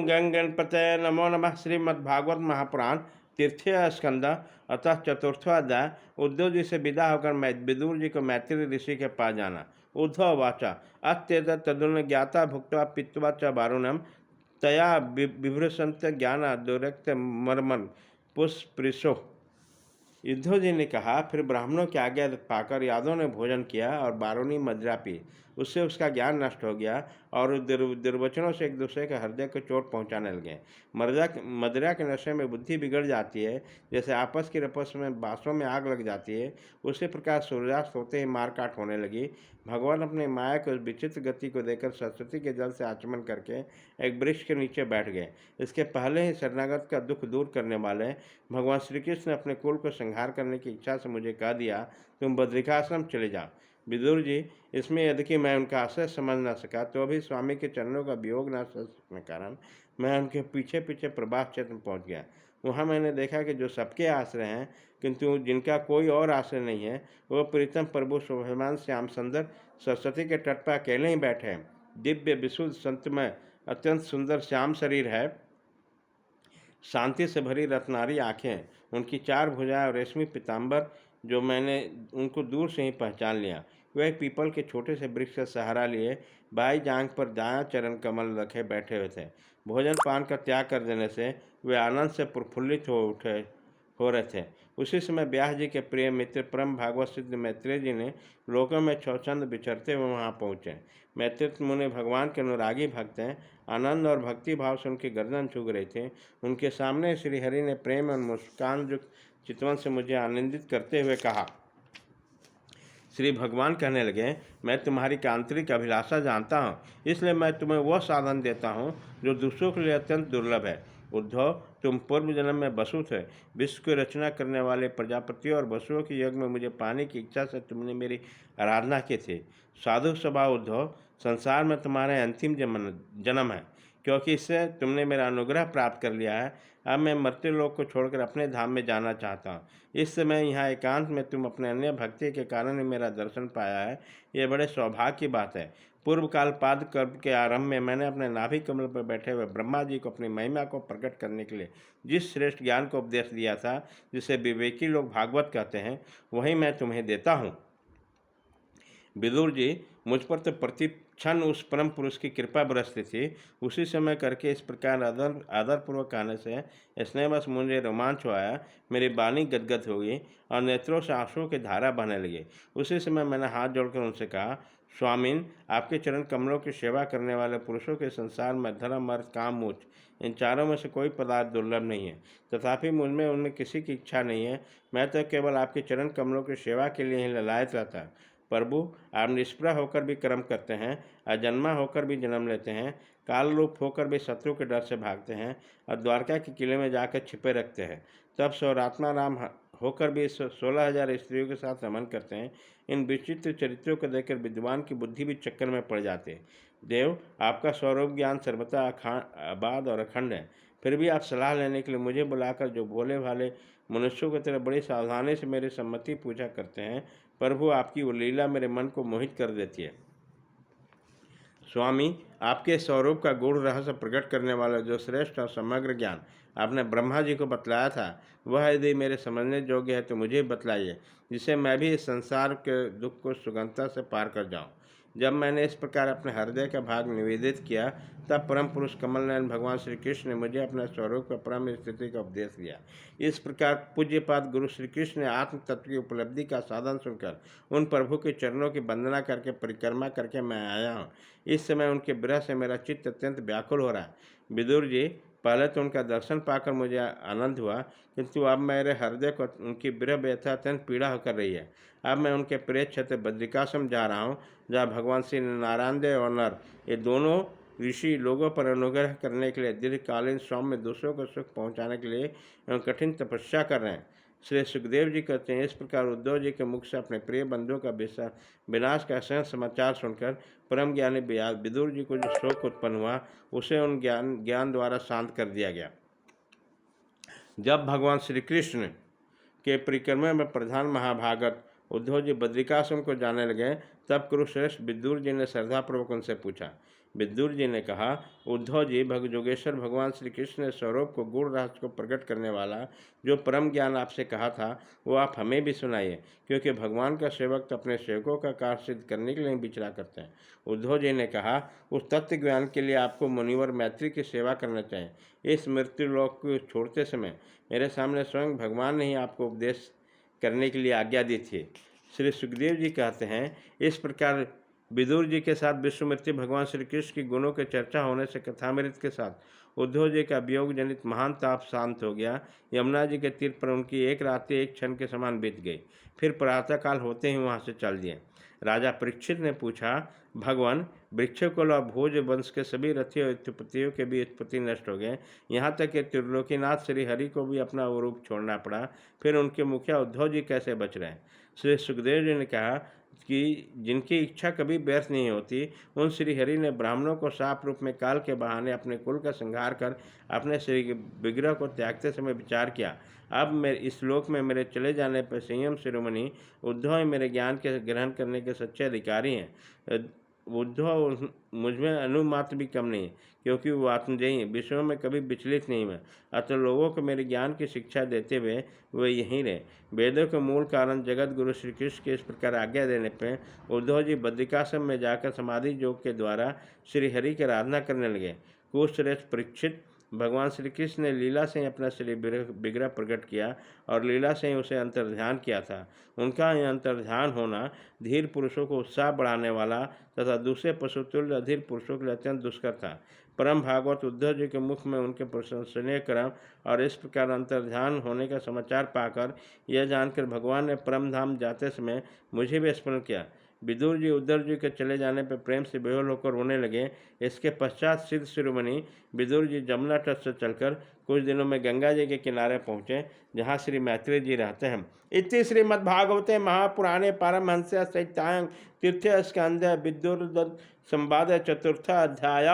ओम गंग गणपतये नमो नमः। श्रीमद्भागवत महापुराण तीर्थीय स्कंद अतः चतुर्थोध्याय। उद्धव जी से विदा होकर मैं विदुर जी को मैत्री ऋषि के पास जाना। उद्धव वाचा अत्येत तदुन ज्ञाता भुक्त्वा पीत्वा च वारुणम तया विभ्रसंत ज्ञान दुरक्त मर्मन पुष्पृशो। उद्धव जी ने कहा, फिर ब्राह्मणों की आज्ञा पाकर यादव ने भोजन किया और बारूणी मदिरा पी। उससे उसका ज्ञान नष्ट हो गया और दुर्वचनों से एक दूसरे के हृदय को चोट पहुंचाने लगे। मदिरा के नशे में बुद्धि बिगड़ जाती है, जैसे आपस की रपस में बांसों में आग लग जाती है। उसी प्रकार सूर्यास्त होते ही मारकाट होने लगी। भगवान अपने माया के उस विचित्र गति को देखकर सरस्वती के जल से आचमन करके एक वृक्ष के नीचे बैठ गए। इसके पहले ही शरणागत का दुख दूर करने वाले भगवान श्री कृष्ण ने अपने कुल को संहार करने की इच्छा से मुझे कह दिया, तुम बद्रिकाश्रम चले जाओ। विदुर जी, इसमें यद्यपि मैं उनका आशय समझ न सका, तो भी स्वामी के चरणों का वियोग न सकने के कारण मैं उनके पीछे पीछे प्रभास क्षेत्र में पहुँच गया। वहाँ मैंने देखा कि जो सबके आश्रय हैं, किंतु जिनका कोई और आश्रय नहीं है, वो प्रीतम प्रभु शोभमान श्याम सुंदर सरस्वती के तट पर अकेले ही बैठे हैं। दिव्य विशुद्ध संतमय अत्यंत सुंदर श्याम शरीर है, शांति से भरी रत्नारी आँखें, उनकी चार भुजाएं और रेशमी पीताम्बर, जो मैंने उनको दूर से ही पहचान लिया। वह पीपल के छोटे से वृक्ष का सहारा लिए बाई जांघ पर दायां चरण कमल रखे बैठे हुए थे। भोजन पान का त्याग कर देने से वे आनंद से प्रफुल्लित हो रहे थे। उसी समय व्यास जी के प्रिय मित्र परम भागवत सिद्ध मैत्रेय जी ने लोकों में छौछंद बिछड़ते हुए वहाँ पहुँचे। मैत्रेय मुनि भगवान के अनुरागी भक्त हैं। आनंद और भक्ति भाव से उनकी गर्दन झुक रही थी। उनके सामने श्रीहरि ने प्रेम और मुस्कान युक्त चितवन से मुझे आनंदित करते हुए कहा। श्री भगवान कहने लगे, मैं तुम्हारी आंतरिक अभिलाषा जानता हूँ, इसलिए मैं तुम्हें वह साधन देता हूँ जो दूसरों के लिए अत्यंत दुर्लभ है। उद्धव, तुम पूर्व जन्म में वसु थे। विश्व की रचना करने वाले प्रजापति और वसुओं के यज्ञ में मुझे पाने की इच्छा से तुमने मेरी आराधना की थी। साधु स्वभाव उद्धव, संसार में तुम्हारे अंतिम जन्म है, क्योंकि इससे तुमने मेरा अनुग्रह प्राप्त कर लिया है। अब मैं मर्त्य लोक को छोड़कर अपने धाम में जाना चाहता हूँ। इस समय यहाँ एकांत में तुम अपने अन्य भक्ति के कारण ही मेरा दर्शन पाया है, ये बड़े सौभाग्य की बात है। पूर्व काल पाद कर्म के आरंभ में मैंने अपने नाभि कमल पर बैठे हुए ब्रह्मा जी को अपनी महिमा को प्रकट करने के लिए जिस श्रेष्ठ ज्ञान को उपदेश दिया था, जिसे विवेकी लोग भागवत कहते हैं, वही मैं तुम्हें देता हूँ। विदुर जी, मुझ पर तो प्रति क्षण उस परम पुरुष की कृपा बरसती थी। उसी समय करके इस प्रकार आदरपूर्वक कहने से स्नेहवश मुझे रोमांच आया, मेरी वाणी गदगद हो गई और नेत्रों से आंसुओं की धारा बहने लगी। उसी समय मैंने हाथ जोड़कर उनसे कहा, स्वामीन, आपके चरण कमलों की सेवा करने वाले पुरुषों के संसार में धर्म अर्थ काम मोक्ष, इन चारों में से कोई पदार्थ दुर्लभ नहीं है। तथापि मुझमें उनमें किसी की इच्छा नहीं है। मैं तो केवल आपके चरण कमलों की सेवा के लिए ही ललायत रहता। प्रभु, आप निष्प्रह होकर भी कर्म करते हैं, अजन्मा होकर भी जन्म लेते हैं, काल रूप होकर भी शत्रु के डर से भागते हैं और द्वारका के किले में जाकर छिपे रखते हैं। तब सौरात्मा राम होकर भी 16,000 स्त्रियों के साथ रमन करते हैं। इन विचित्र चरित्रों को देखकर विद्वान की बुद्धि भी चक्कर में पड़ जाती है। देव, आपका स्वरूप ज्ञान सर्वथा आबाद और अखंड है। फिर भी आप सलाह लेने के लिए मुझे बुलाकर जो भोले भाले मनुष्यों की तरह बड़ी सावधानी से मेरी सम्मति पूछा करते हैं, प्रभु, आपकी वो लीला मेरे मन को मोहित कर देती है। स्वामी, आपके स्वरूप का गूढ़ रहस्य प्रकट करने वाला जो श्रेष्ठ और समग्र ज्ञान आपने ब्रह्मा जी को बतलाया था, वह यदि मेरे समझने योग्य है तो मुझे बतलाइए, जिससे मैं भी इस संसार के दुख को सुगमता से पार कर जाऊं। जब मैंने इस प्रकार अपने हृदय का भाग निवेदित किया, तब परम पुरुष कमल नयन भगवान श्री कृष्ण ने मुझे अपने स्वरूप का परम स्थिति का उपदेश दिया। इस प्रकार पूज्यपाद गुरु श्री कृष्ण ने आत्म तत्व की उपलब्धि का साधन सुनकर उन प्रभु के चरणों की वंदना करके परिक्रमा करके मैं आया हूँ। इस समय उनके विरह से मेरा चित्त अत्यंत व्याकुल हो रहा है। विदुर जी, पहले तो उनका दर्शन पाकर मुझे आनंद हुआ, किंतु अब मेरे हृदय को उनकी विरह व्यथा अत्यंत पीड़ा होकर रही है। अब मैं उनके प्रिय क्षेत्र बद्रिकाश्रम जा रहा हूँ, जहाँ भगवान श्री नारायण देव और नर, ये दोनों ऋषि लोगों पर अनुग्रह करने के लिए दीर्घकालीन सौम्य दूसरों को सुख पहुँचाने के लिए एवं कठिन तपस्या कर रहे हैं। श्री सुखदेव जी कहते हैं, इस प्रकार उद्धव जी के मुख से अपने प्रिय बंधुओं का विनाश का सहज समाचार सुनकर परम ज्ञानी विदुर जी को जो शोक उत्पन्न हुआ, उसे उन ज्ञान द्वारा शांत कर दिया गया। जब भगवान श्री कृष्ण के परिक्रमा में प्रधान महाभागत उद्धव जी बद्रिकाश्रम को जाने लगे, तब कुरुश्रेष्ठ विदुर जी ने श्रद्धापूर्वक उनसे पूछा, विदुर जी ने कहा, उद्धव जी, जोगेश्वर भगवान श्री कृष्ण ने स्वरूप को गूढ़ रहस्य को प्रकट करने वाला जो परम ज्ञान आपसे कहा था वो आप हमें भी सुनाइए, क्योंकि भगवान का सेवक तो अपने सेवकों का कार्य सिद्ध करने के लिए विचरा करते हैं। उद्धव जी ने कहा, उस तत्व ज्ञान के लिए आपको मुनिवर मैत्री की सेवा करना चाहिए। इस मृत्यु लोक को छोड़ते समय मेरे सामने स्वयं भगवान ने ही आपको उपदेश करने के लिए आज्ञा दी थी। श्री सुखदेव जी कहते हैं, इस प्रकार विदुर जी के साथ विश्वामित्र भगवान श्री कृष्ण की गुणों के चर्चा होने से कथामृत के साथ उद्धव जी का वियोग जनित महान ताप शांत हो गया। यमुना जी के तीर पर उनकी एक रात्रि एक क्षण के समान बीत गई। फिर प्रातःकाल होते ही वहाँ से चल दिए। राजा परीक्षित ने पूछा, भगवान, वृक्षकुल और भोज वंश के सभी रथी और उत्पत्तियों के भी उत्पत्ति नष्ट हो गए, यहाँ तक कि त्रिलोकीनाथ श्री हरि को भी अपना वो रूप छोड़ना पड़ा, फिर उनके मुखिया उद्धव जी कैसे बच रहे? श्री सुखदेव जी ने कहा कि जिनकी इच्छा कभी व्यर्थ नहीं होती, उन श्री हरि ने ब्राह्मणों को साप रूप में काल के बहाने अपने कुल का संहार कर अपने श्री विग्रह को त्यागते समय विचार किया। अब मेरे इस श्लोक में मेरे चले जाने पर संयम शिरोमणि उद्धव मेरे ज्ञान के ग्रहण करने के सच्चे अधिकारी हैं। उद्धव मुझमें अनुमात्र भी कम नहीं, क्योंकि वो आत्मजयी विषयों में कभी विचलित नहीं हुए। अतः लोगों को मेरे ज्ञान की शिक्षा देते हुए वे यहीं रहे। वेदों के मूल कारण जगत गुरु श्री कृष्ण के इस प्रकार आज्ञा देने पर उद्धव जी बद्रिकाश्रम में जाकर समाधि योग के द्वारा श्री हरि की आराधना करने लगे। कुशश्रेष्ठ परीक्षित, भगवान श्री कृष्ण ने लीला से ही अपना श्री विग्रह प्रकट किया और लीला से ही उसे अंतर्ध्यान किया था। उनका यह अंतर्ध्यान होना धीर पुरुषों को उत्साह बढ़ाने वाला तथा दूसरे पशुतुल्य अधीर पुरुषों के लिए अत्यंत दुष्कर था। परम भागवत उद्धव जी के मुख में उनके प्रशंसनीय कर्म और इस प्रकार अंतर्ध्यान होने का समाचार पाकर यह जानकर भगवान ने परम धाम जाते समय मुझे भी स्मरण किया। विदुर जी उद्धव जी के चले जाने पर प्रेम से बेहोल होकर रोने लगे। इसके पश्चात सिद्ध शिरोमणि विदुर जी जमुना तट से चलकर कुछ दिनों में गंगा जी के किनारे पहुँचे, जहाँ श्री मैत्री जी रहते हैं। इति श्रीमद्भागवते महापुराणे पारमहंस्या संहितायां तीर्थ स्कंधे विदुर संवाद चतुर्थ अध्याय।